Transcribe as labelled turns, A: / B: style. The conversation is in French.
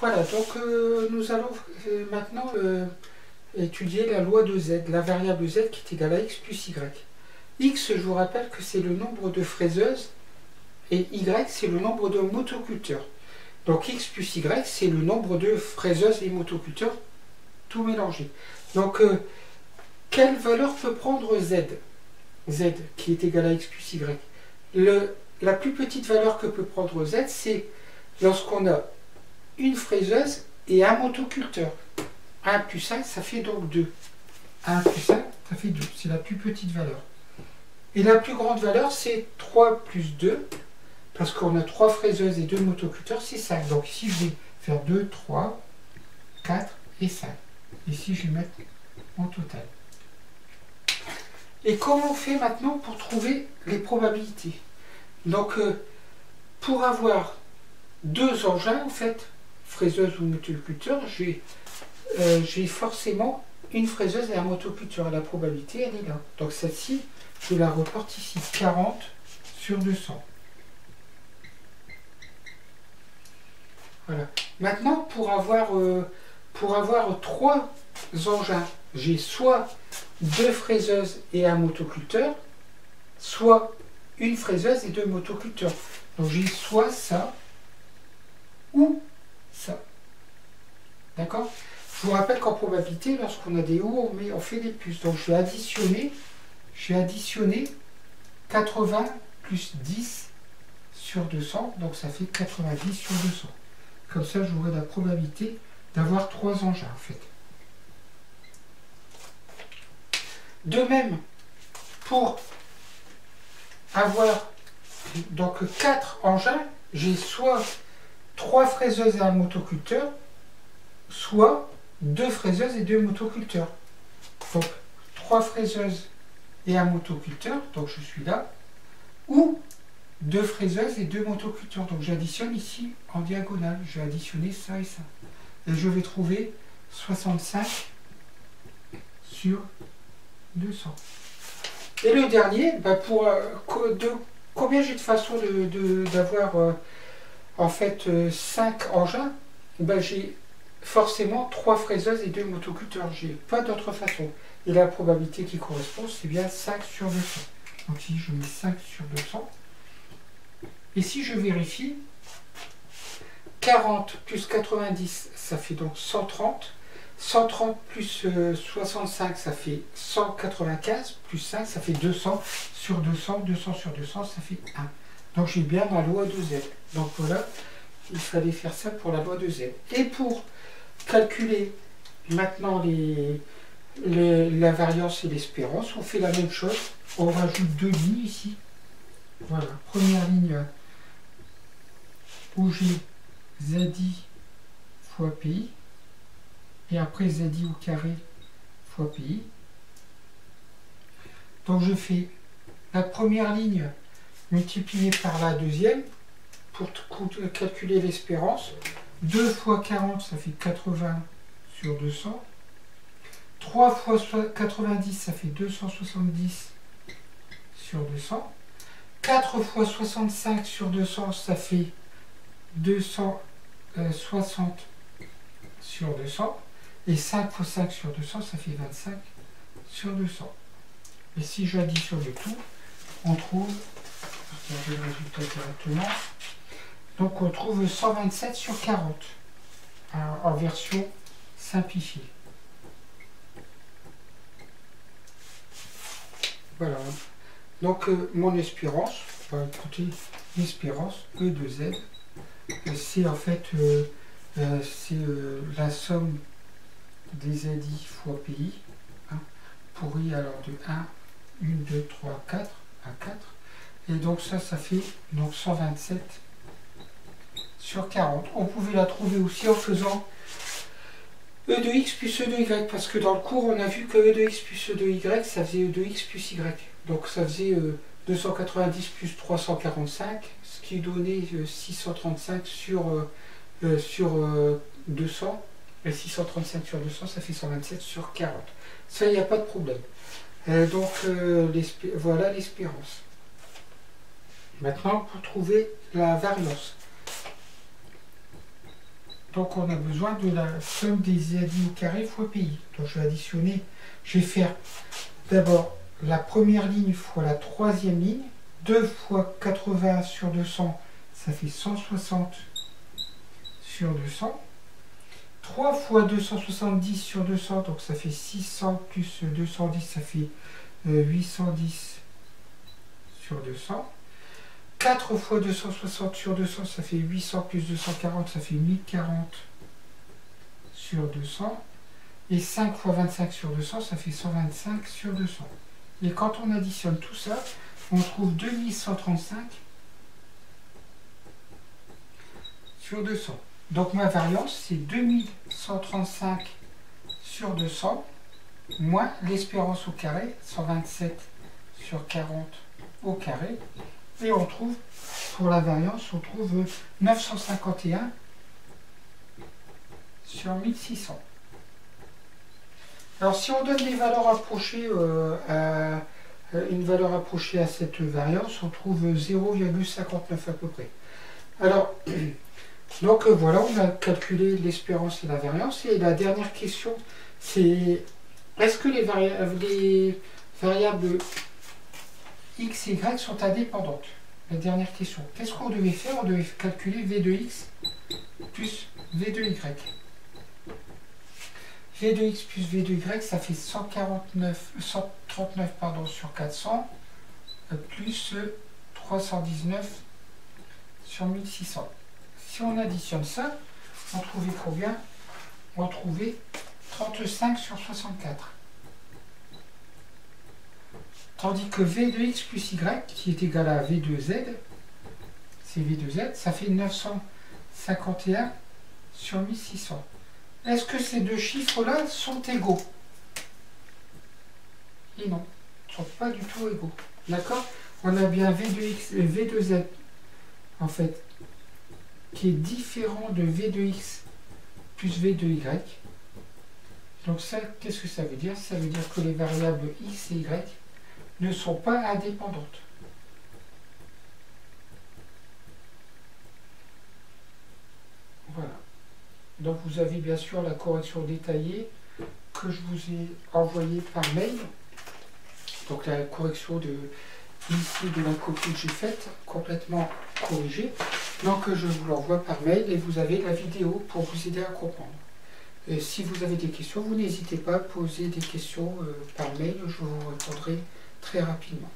A: Voilà, donc nous allons maintenant étudier la loi de z, la variable z qui est égale à x plus y. X, je vous rappelle que c'est le nombre de fraiseuses et y, c'est le nombre de motoculteurs. Donc x plus y, c'est le nombre de fraiseuses et motoculteurs, tout mélangé. Donc, quelle valeur peut prendre z? Z, qui est égal à x plus y. La plus petite valeur que peut prendre z, c'est lorsqu'on a une fraiseuse et un motoculteur. 1 plus 1, ça fait donc 2. 1 plus 1, ça fait 2. C'est la plus petite valeur. Et la plus grande valeur, c'est 3 plus 2. Parce qu'on a 3 fraiseuses et 2 motoculteurs, c'est 5. Donc ici, je vais faire 2, 3, 4 et 5. Ici, je vais mettre en total. Et comment on fait maintenant pour trouver les probabilités? Donc, pour avoir deux engins, en fait, fraiseuse ou motoculteur, j'ai forcément une fraiseuse et un motoculteur. La probabilité, elle est là. Donc celle-ci, je la reporte ici, 40 sur 200. Voilà. Maintenant, pour avoir 3 engins, j'ai soit 2 fraiseuses et un motoculteur, soit une fraiseuse et 2 motoculteurs. Donc j'ai soit ça, ou ça. D'accord? Je vous rappelle qu'en probabilité, lorsqu'on a des ou, on fait des plus. Donc je vais additionner 80 plus 10 sur 200, donc ça fait 90 sur 200. Comme ça, j'aurai la probabilité d'avoir 3 engins, en fait. De même, pour avoir donc 4 engins, j'ai soit 3 fraiseuses et un motoculteur, soit 2 fraiseuses et 2 motoculteurs. Donc 3 fraiseuses et un motoculteur, donc je suis là, ou 2 fraiseuses et 2 motoculteurs. Donc j'additionne ici en diagonale, je vais additionner ça et ça. Et je vais trouver 65 sur 200. Et le dernier, combien j'ai de façon d'avoir en fait 5 engins? J'ai forcément 3 fraiseuses et 2 motoculteurs. J'ai pas d'autre façon. Et la probabilité qui correspond, c'est bien 5 sur 200. Donc ici, je mets 5 sur 200. Et si je vérifie, 40 plus 90, ça fait donc 130. 130 plus 65, ça fait 195. Plus 5, ça fait 200 sur 200. 200 sur 200, ça fait 1. Donc j'ai bien la loi de Z. Donc voilà, il fallait faire ça pour la loi de Z. Et pour calculer maintenant la variance et l'espérance, on fait la même chose. On rajoute 2 lignes ici. Voilà, première ligne où j'ai ZI fois PI. Et après ZI au carré fois PI. Donc je fais la première ligne multipliée par la deuxième pour calculer l'espérance. 2 fois 40, ça fait 80 sur 200. 3 fois 90, ça fait 270 sur 200. 4 fois 65 sur 200, ça fait 260 sur 200. Et 5 fois 5 sur 200, ça fait 25 sur 200. Et si j'additionne le tout, on trouve, regardez le résultat directement, donc on trouve 127 sur 40, en version simplifiée. Voilà. Donc mon espérance, on va écouter l'espérance, E de Z, c'est en fait la somme des ZI fois PI, hein, pour I alors de 1, 1, 2, 3, 4, à 4. Et donc ça fait donc 127 sur 40. On pouvait la trouver aussi en faisant E de X plus E de Y, parce que dans le cours, on a vu que E de X plus E de Y, ça faisait E de X plus Y. Donc ça faisait 290 plus 345, ce qui donnait 635 sur 200. Et 635 sur 200, ça fait 127 sur 40. Ça, il n'y a pas de problème. Donc, voilà l'espérance. Maintenant, pour trouver la variance. Donc on a besoin de la somme des additions au carré fois pi. Donc je vais additionner, je vais faire d'abord la première ligne fois la troisième ligne. 2 fois 80 sur 200, ça fait 160 sur 200. 3 fois 270 sur 200, donc ça fait 600 plus 210, ça fait 810 sur 200. 4 fois 260 sur 200, ça fait 800 plus 240, ça fait 1040 sur 200. Et 5 fois 25 sur 200, ça fait 125 sur 200. Et quand on additionne tout ça, on trouve 2135 sur 200. Donc ma variance, c'est 2135 sur 200, moins l'espérance au carré, 127 sur 40 au carré. Et on trouve, pour la variance, on trouve 951 sur 1600. Alors si on donne des valeurs approchées une valeur approchée à cette variance, on trouve 0,59 à peu près. Alors, donc voilà, on a calculé l'espérance et la variance. Et la dernière question, c'est est-ce que les variables x et y sont indépendantes? La dernière question. Qu'est-ce qu'on devait faire? On devait calculer v de x plus v de y. V de x plus v de y, ça fait 139 sur 400, plus 319 sur 1600. Si on additionne ça, on trouvait combien? On trouvait 35 sur 64. Tandis que v de x plus y, qui est égal à v de z, c'est v de z, ça fait 951 sur 1600. Est-ce que ces deux chiffres-là sont égaux? Et non, ils ne sont pas du tout égaux. D'accord? On a bien v de x et v de z, en fait, qui est différent de v de x plus v de y. Donc ça, qu'est-ce que ça veut dire? Ça veut dire que les variables x et y ne sont pas indépendantes. Voilà. Donc vous avez bien sûr la correction détaillée que je vous ai envoyée par mail. Donc la correction ici de la copie que j'ai faite, complètement corrigée. Donc je vous l'envoie par mail et vous avez la vidéo pour vous aider à comprendre. Et si vous avez des questions, vous n'hésitez pas à poser des questions par mail, je vous répondrai très rapidement.